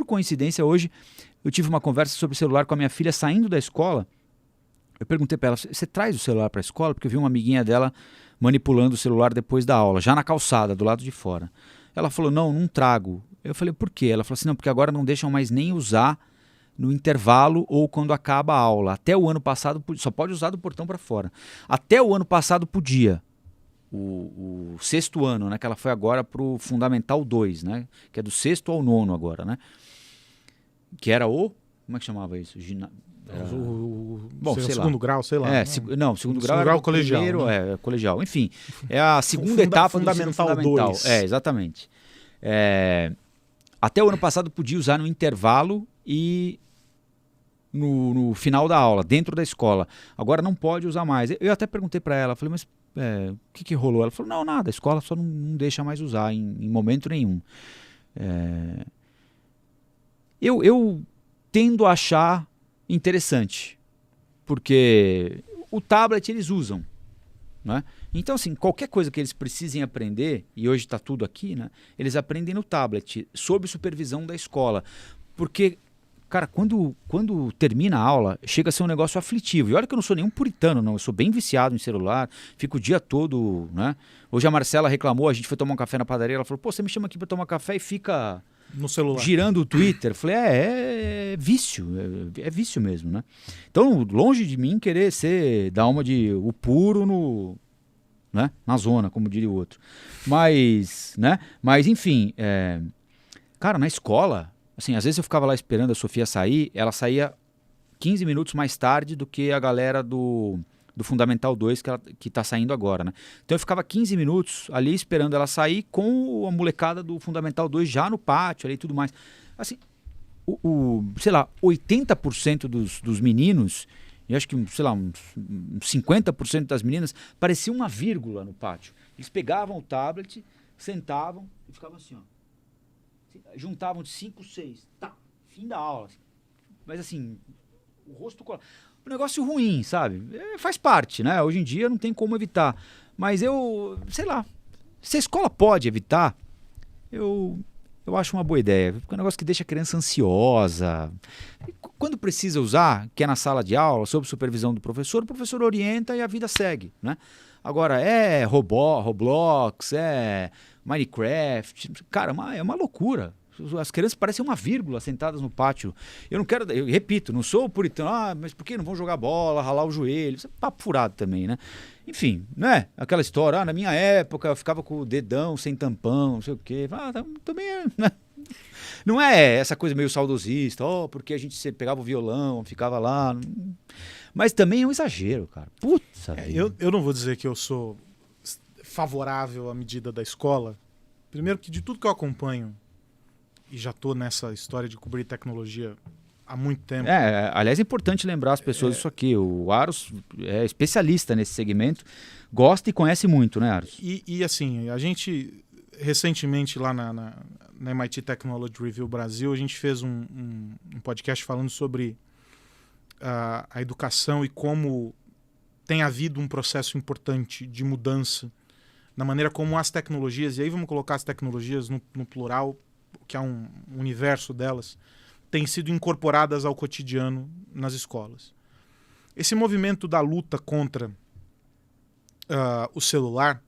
coincidência, hoje eu tive uma conversa sobre celular com a minha filha saindo da escola. Eu perguntei para ela, você traz o celular para a escola? Porque eu vi uma amiguinha dela manipulando o celular depois da aula, já na calçada, do lado de fora. Ela falou, não trago. Eu falei, por quê? Ela falou assim, não, porque agora não deixam mais nem usar no intervalo ou quando acaba a aula. Até o ano passado, só pode usar do portão para fora. Até o ano passado podia. O sexto ano, né? Que ela foi agora para o Fundamental 2, né? Que é do sexto ao nono agora, né? Que era o... Como é que chamava isso? Bom, sei segundo lá. Grau, sei lá. Segundo grau era o colegial. Primeiro, né? Colegial. Enfim, é a segunda etapa do ensino fundamental. 2. Exatamente. Até o ano passado podia usar no intervalo e no final da aula, dentro da escola. Agora não pode usar mais. Eu até perguntei para ela, falei, mas o que rolou? Ela falou, não, nada, a escola só não deixa mais usar em momento nenhum. Eu tendo a achar interessante, porque o tablet eles usam, né? Então, assim, qualquer coisa que eles precisem aprender, e hoje está tudo aqui, né? Eles aprendem no tablet, sob supervisão da escola. Porque, cara, quando termina a aula, chega a ser um negócio aflitivo. E olha que eu não sou nenhum puritano, não. Eu sou bem viciado em celular, fico o dia todo, né? Hoje a Marcela reclamou, a gente foi tomar um café na padaria, ela falou, pô, você me chama aqui para tomar café e fica... no celular. Girando o Twitter. Falei, é vício, é vício mesmo, né? Então, longe de mim querer dar uma de o puro né? Na zona, como diria o outro. Mas enfim, cara, na escola, assim, às vezes eu ficava lá esperando a Sofia sair, ela saía 15 minutos mais tarde do que a galera do Fundamental 2 que está saindo agora, né? Então eu ficava 15 minutos ali esperando ela sair com a molecada do Fundamental 2 já no pátio ali e tudo mais. Assim, sei lá, 80% dos meninos, e acho que, sei lá, uns 50% das meninas, parecia uma vírgula no pátio. Eles pegavam o tablet, sentavam e ficavam assim, ó. Juntavam de 5, 6, tá, fim da aula. Mas assim, o rosto... Um negócio ruim, sabe? Faz parte, né? Hoje em dia não tem como evitar. Mas sei lá, se a escola pode evitar, eu acho uma boa ideia. Porque é um negócio que deixa a criança ansiosa. E quando precisa usar, que é na sala de aula, sob supervisão do professor, o professor orienta e a vida segue, né? Agora, Roblox, Minecraft, cara, é uma loucura. As crianças parecem uma vírgula sentadas no pátio. Eu repito, não sou puritano, mas por que não vão jogar bola, ralar o joelho? Isso é papo furado também, né? Enfim, né? Aquela história, na minha época eu ficava com o dedão sem tampão, não sei o quê. Também né? Não é essa coisa meio saudosista, porque a gente pegava o violão, ficava lá. Mas também é um exagero, cara. Putz, eu não vou dizer que eu sou favorável à medida da escola. Primeiro que de tudo que eu acompanho, e já estou nessa história de cobrir tecnologia há muito tempo. Aliás, é importante lembrar as pessoas disso aqui. O Aros é especialista nesse segmento, gosta e conhece muito, né, Aros? E assim, a gente, recentemente lá na MIT Technology Review Brasil, a gente fez um podcast falando sobre a educação e como tem havido um processo importante de mudança na maneira como as tecnologias, e aí vamos colocar as tecnologias no plural, que é um universo delas, têm sido incorporadas ao cotidiano nas escolas. Esse movimento da luta contra o celular,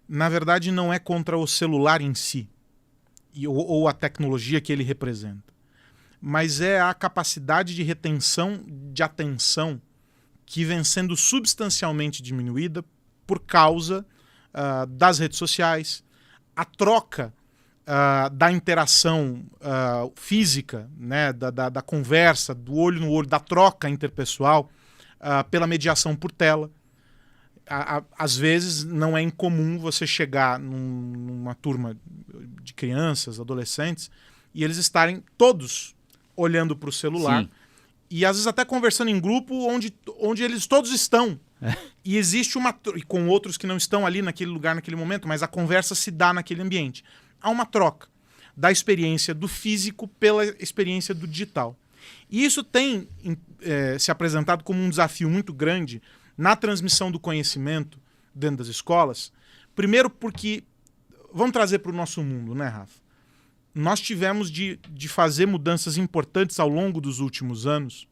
na verdade, não é contra o celular em si, ou a tecnologia que ele representa, mas é a capacidade de retenção de atenção que vem sendo substancialmente diminuída por causa das redes sociais, a troca da interação física, né, da conversa, do olho no olho, da troca interpessoal, pela mediação por tela. Às vezes não é incomum você chegar numa turma de crianças, adolescentes, e eles estarem todos olhando para o celular. Sim. E às vezes até conversando em grupo onde eles todos estão. E existe e com outros que não estão ali naquele lugar, naquele momento, mas a conversa se dá naquele ambiente. Há uma troca da experiência do físico pela experiência do digital. E isso tem se apresentado como um desafio muito grande na transmissão do conhecimento dentro das escolas. Primeiro porque, vamos trazer para o nosso mundo, né, Rafa? nós tivemos de fazer mudanças importantes ao longo dos últimos anos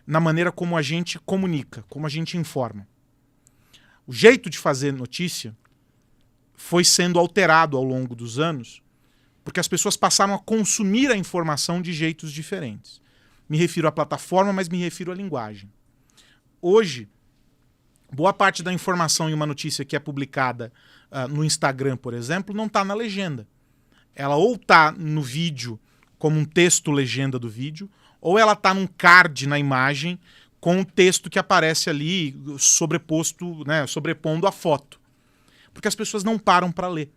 na maneira como a gente comunica, como a gente informa. O jeito de fazer notícia foi sendo alterado ao longo dos anos porque as pessoas passaram a consumir a informação de jeitos diferentes. Me refiro à plataforma, mas me refiro à linguagem. Hoje, boa parte da informação em uma notícia que é publicada no Instagram, por exemplo, não está na legenda. Ela ou está no vídeo, como um texto legenda do vídeo, ou ela está num card na imagem com o texto que aparece ali sobreposto, né, sobrepondo a foto. Porque as pessoas não param para ler.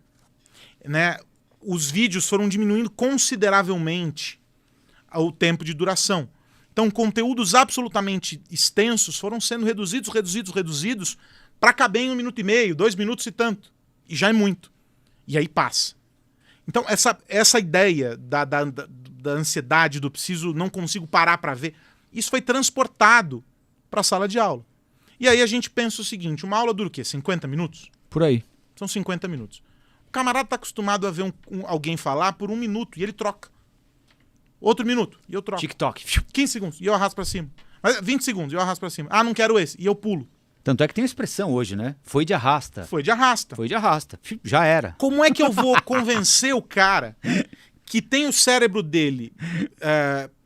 Né? Os vídeos foram diminuindo consideravelmente o tempo de duração. Então, conteúdos absolutamente extensos foram sendo reduzidos para caber em 1 minuto e meio, 2 minutos e tanto. E já é muito. E aí passa. Então, essa ideia da ansiedade, do preciso, não consigo parar para ver, isso foi transportado para a sala de aula. E aí a gente pensa o seguinte, uma aula dura o quê? 50 minutos? Por aí. São 50 minutos. O camarada está acostumado a ver alguém falar por 1 minuto e ele troca. Outro minuto e eu troco. TikTok. 15 segundos e eu arrasto para cima. 20 segundos e eu arrasto para cima. Ah, não quero esse. E eu pulo. Tanto é que tem uma expressão hoje, né? Foi de arrasta. Foi de arrasta. Foi de arrasta. Já era. Como é que eu vou convencer o cara que tem o cérebro dele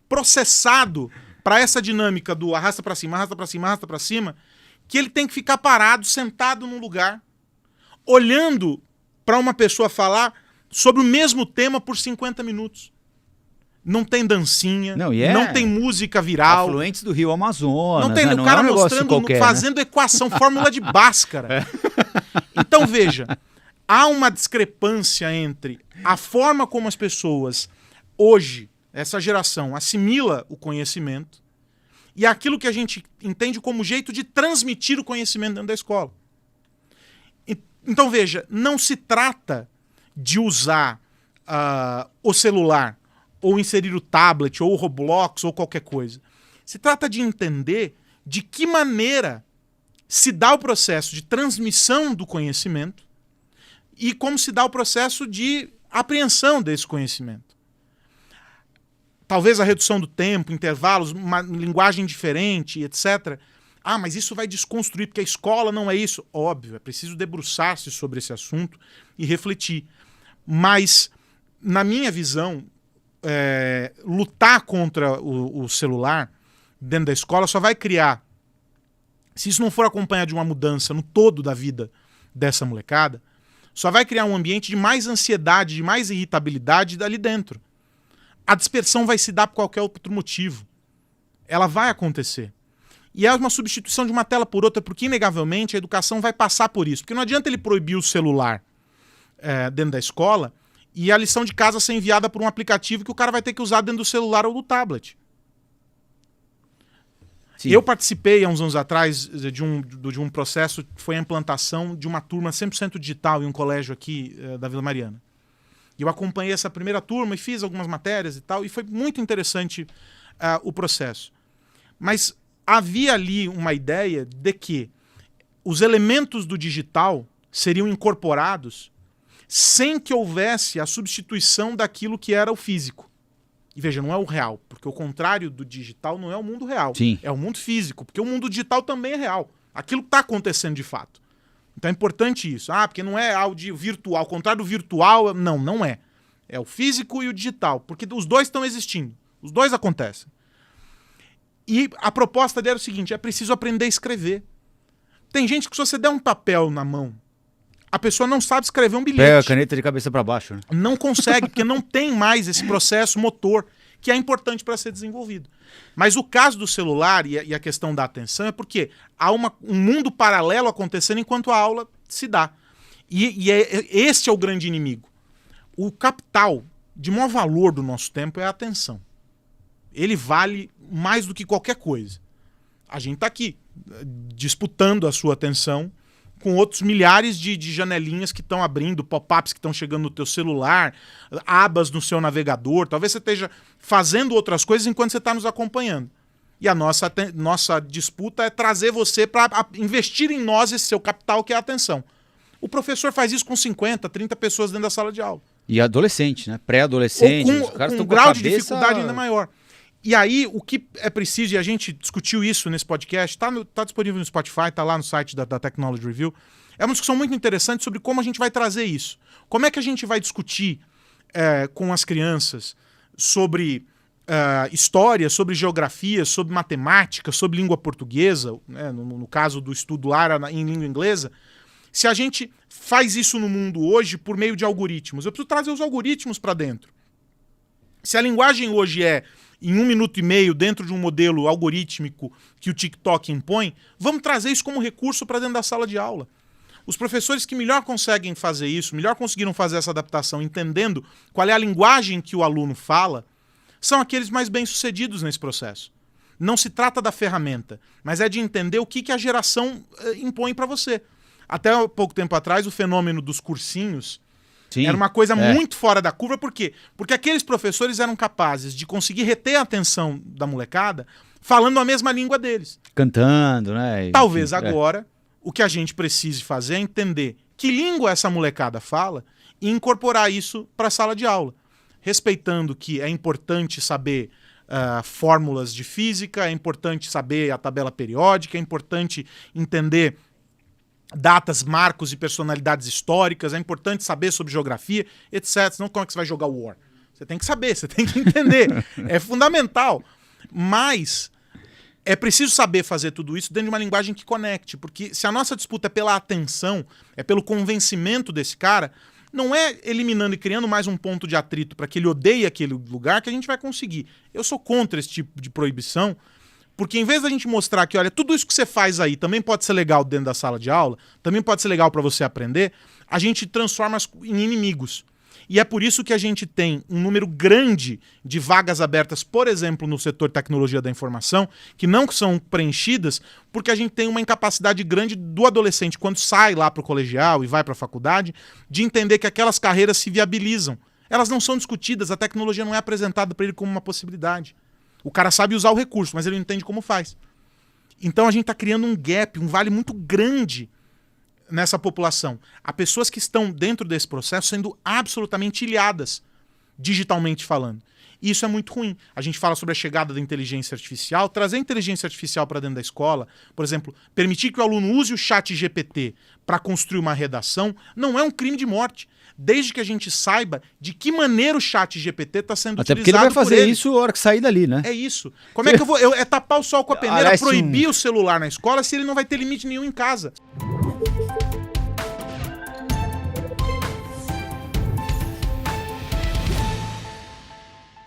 processado para essa dinâmica do arrasta para cima, arrasta para cima, arrasta para cima, que ele tem que ficar parado, sentado num lugar, olhando para uma pessoa falar sobre o mesmo tema por 50 minutos. Não tem dancinha, não tem música viral. Afluentes do Rio Amazonas. Não tem, né? o cara não é um mostrando, qualquer, fazendo né? equação, fórmula de Bhaskara. Então veja, há uma discrepância entre a forma como as pessoas hoje, essa geração, assimila o conhecimento e aquilo que a gente entende como jeito de transmitir o conhecimento dentro da escola. Então veja, não se trata de usar o celular ou inserir o tablet, ou o Roblox, ou qualquer coisa. Se trata de entender de que maneira se dá o processo de transmissão do conhecimento e como se dá o processo de apreensão desse conhecimento. Talvez a redução do tempo, intervalos, uma linguagem diferente, etc. Ah, mas isso vai desconstruir, porque a escola não é isso. Óbvio, é preciso debruçar-se sobre esse assunto e refletir. Mas, na minha visão, lutar contra o celular dentro da escola só vai criar, se isso não for acompanhado de uma mudança no todo da vida dessa molecada, só vai criar um ambiente de mais ansiedade, de mais irritabilidade dali dentro. A dispersão vai se dar por qualquer outro motivo. Ela vai acontecer. E é uma substituição de uma tela por outra, porque inegavelmente a educação vai passar por isso. Porque não adianta ele proibir o celular dentro da escola e a lição de casa ser enviada por um aplicativo que o cara vai ter que usar dentro do celular ou do tablet. Sim. Eu participei, há uns anos atrás, de um processo que foi a implantação de uma turma 100% digital em um colégio aqui da Vila Mariana. E eu acompanhei essa primeira turma e fiz algumas matérias e tal, e foi muito interessante o processo. Mas havia ali uma ideia de que os elementos do digital seriam incorporados sem que houvesse a substituição daquilo que era o físico. E veja, não é o real, porque o contrário do digital não é o mundo real. Sim. É o mundo físico, porque o mundo digital também é real. Aquilo está acontecendo de fato. Então é importante isso. Ah, porque não é áudio virtual. Ao contrário do virtual, não é. É o físico e o digital, porque os dois estão existindo. Os dois acontecem. E a proposta dele era o seguinte, é preciso aprender a escrever. Tem gente que se você der um papel na mão, a pessoa não sabe escrever um bilhete. Pega a caneta de cabeça para baixo, né? Não consegue, porque não tem mais esse processo motor que é importante para ser desenvolvido. Mas o caso do celular e a questão da atenção é porque há um mundo paralelo acontecendo enquanto a aula se dá. E este é o grande inimigo. O capital de maior valor do nosso tempo é a atenção. Ele vale mais do que qualquer coisa. A gente está aqui disputando a sua atenção com outros milhares de janelinhas que estão abrindo, pop-ups que estão chegando no teu celular, abas no seu navegador. Talvez você esteja fazendo outras coisas enquanto você está nos acompanhando. E a nossa disputa é trazer você para investir em nós esse seu capital, que é a atenção. O professor faz isso com 50, 30 pessoas dentro da sala de aula. E adolescente, né? Pré-adolescente. Ou os caras com estão um grau de cabeça... dificuldade ainda maior. E aí, o que é preciso, e a gente discutiu isso nesse podcast, tá disponível no Spotify, tá lá no site da Technology Review, é uma discussão muito interessante sobre como a gente vai trazer isso. Como é que a gente vai discutir com as crianças sobre história, sobre geografia, sobre matemática, sobre língua portuguesa, né, no caso do estudo lá em língua inglesa, se a gente faz isso no mundo hoje por meio de algoritmos. Eu preciso trazer os algoritmos para dentro. Se a linguagem hoje é em 1 minuto e meio dentro de um modelo algorítmico que o TikTok impõe, vamos trazer isso como recurso para dentro da sala de aula. Os professores que melhor conseguem fazer isso, melhor conseguiram fazer essa adaptação, entendendo qual é a linguagem que o aluno fala, são aqueles mais bem-sucedidos nesse processo. Não se trata da ferramenta, mas é de entender o que a geração impõe para você. Até pouco tempo atrás, o fenômeno dos cursinhos era uma coisa muito fora da curva. Por quê? Porque aqueles professores eram capazes de conseguir reter a atenção da molecada falando a mesma língua deles. Cantando, né? Talvez agora o que a gente precise fazer é entender que língua essa molecada fala e incorporar isso para a sala de aula. Respeitando que é importante saber fórmulas de física, é importante saber a tabela periódica, é importante entender datas, marcos e personalidades históricas, é importante saber sobre geografia, etc. Senão como é que você vai jogar War? Você tem que saber, você tem que entender. É fundamental. Mas é preciso saber fazer tudo isso dentro de uma linguagem que conecte, porque se a nossa disputa é pela atenção, é pelo convencimento desse cara, não é eliminando e criando mais um ponto de atrito para que ele odeie aquele lugar que a gente vai conseguir. Eu sou contra esse tipo de proibição, porque em vez da gente mostrar que, olha, tudo isso que você faz aí também pode ser legal dentro da sala de aula, também pode ser legal para você aprender, a gente transforma em inimigos. E é por isso que a gente tem um número grande de vagas abertas, por exemplo, no setor tecnologia da informação, que não são preenchidas porque a gente tem uma incapacidade grande do adolescente, quando sai lá para o colegial e vai para a faculdade, de entender que aquelas carreiras se viabilizam. Elas não são discutidas, a tecnologia não é apresentada para ele como uma possibilidade. O cara sabe usar o recurso, mas ele não entende como faz. Então a gente está criando um gap, um vale muito grande nessa população. Há pessoas que estão dentro desse processo sendo absolutamente ilhadas, digitalmente falando. E isso é muito ruim. A gente fala sobre a chegada da inteligência artificial, trazer a inteligência artificial para dentro da escola, por exemplo, permitir que o aluno use o chat GPT para construir uma redação, não é um crime de morte, desde que a gente saiba de que maneira o chat GPT está sendo Até utilizado. porque ele vai fazer isso na hora que sair dali, né? É isso. Como é que eu vou... É tapar o sol com a peneira, proibir o celular na escola se ele não vai ter limite nenhum em casa.